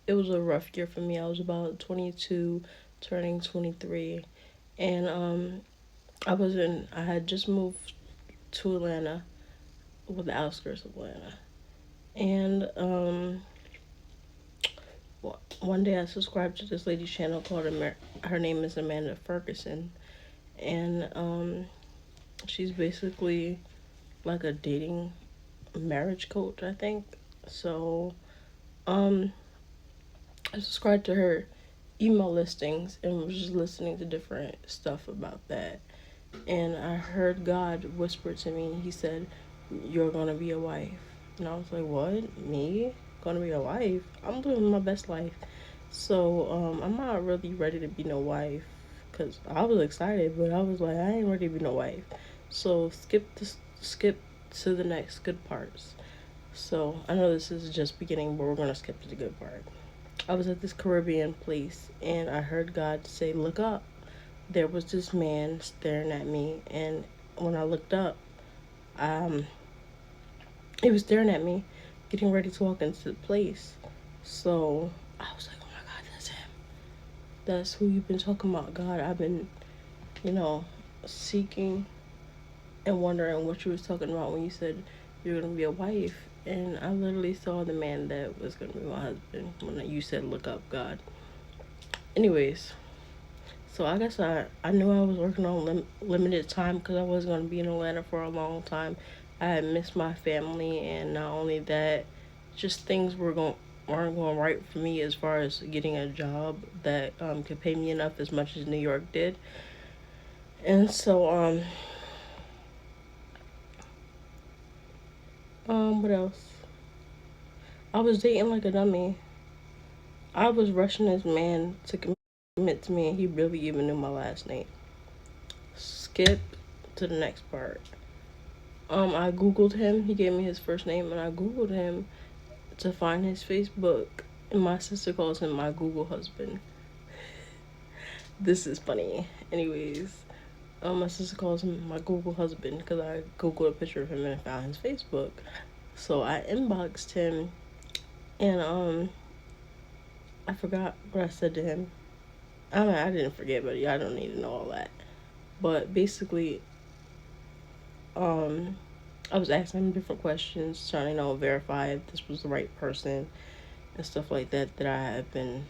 it was a rough year for me. I was about 22, turning 23, and I had just moved to Atlanta, with the outskirts of Atlanta, and one day I subscribed to this lady's channel called her name is Amanda Ferguson, and she's basically like a dating marriage coach, I think. So um, I subscribed to her email listings and was just listening to different stuff about that. And I heard God whisper to me. He said, "You're gonna be a wife." And I was like, "What? Me? Gonna be a wife? I'm living my best life." So I'm not really ready to be no wife, cause I was excited, but I was like, I ain't ready to be no wife. So skip to the next good parts. So I know this is just beginning, but we're gonna skip to the good part. I was at this Caribbean place and I heard God say, "Look up." There was this man staring at me, and when I looked up, um, he was staring at me, getting ready to walk into the place. So I was like, "Oh my God, that's him. That's who you've been talking about, God. I've been, you know, seeking and wondering what you was talking about when you said you're gonna be a wife." And I literally saw the man that was gonna be my husband when you said, "Look up, God." Anyways, so I guess I knew I was working on limited time because I was going to be in Atlanta for a long time. I had missed my family, and not only that, just things weren't going right for me as far as getting a job that could pay me enough as much as New York did. And so what else? I was dating like a dummy. I was rushing this man to commit to me, and he really even knew my last name. Skip to the next part. I googled him. He gave me his first name, and I googled him to find his Facebook. And my sister calls him my Google husband. This is funny. Anyways, my sister calls him my Google husband because I googled a picture of him and found his Facebook. So I inboxed him, and I forgot what I said to him. I mean, I didn't forget, but yeah, I don't need to know all that. But basically, um, I was asking him different questions, trying to verify if this was the right person and stuff like that that I have been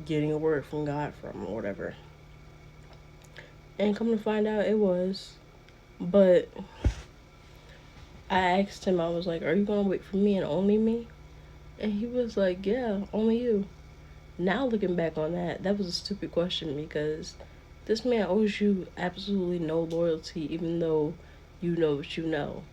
getting a word from God from or whatever. And come to find out it was. But I asked him, I was like, "Are you gonna wait for me and only me?" And he was like, "Yeah, only you." Now looking back on that, that was a stupid question because this man owes you absolutely no loyalty, even though you know what you know.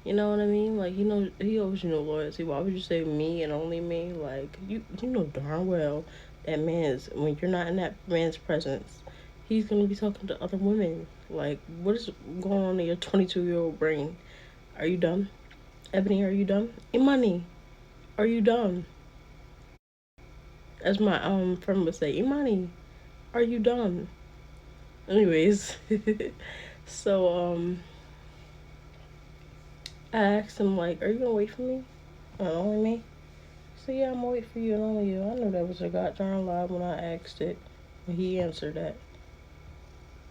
You know what I mean? Like he owes you no loyalty. Why would you say me and only me? Like you know darn well that man's when you're not in that man's presence, he's gonna be talking to other women. Like what is going on in your 22-year-old brain? Are you dumb? Ebony, are you dumb? Imani, are you dumb? As my friend would say, Imani, are you dumb? Anyways, so I asked him like, "Are you gonna wait for me? Only me?" So yeah, I'm gonna wait for you and only you. I knew that was a goddamn lie when I asked it. When he answered that.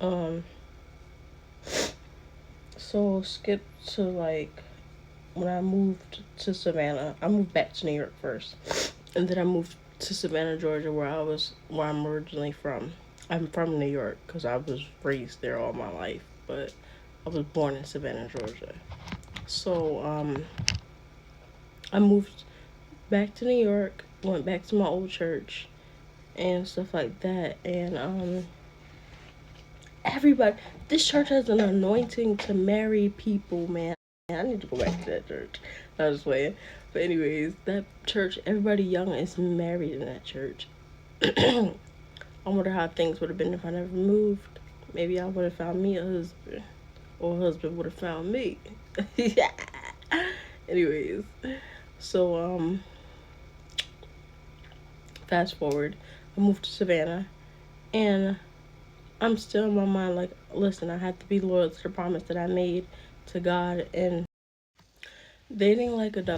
Um, so skip to like when I moved to Savannah. I moved back to New York first, and then I moved to Savannah, Georgia, where I'm originally from. I'm from New York because I was raised there all my life, but I was born in Savannah, Georgia. So I moved back to New York, went back to my old church and stuff like that, and everybody, this church has an anointing to marry people, man. I need to go back to that church. I was playing. But anyways, that church, everybody young is married in that church. I wonder how things would have been if I never moved. Maybe I would have found me a husband. Or a husband would have found me. Yeah. Anyways. So fast forward. I moved to Savannah and I'm still in my mind like, listen, I have to be loyal to the promise that I made to God and dating like a dummy.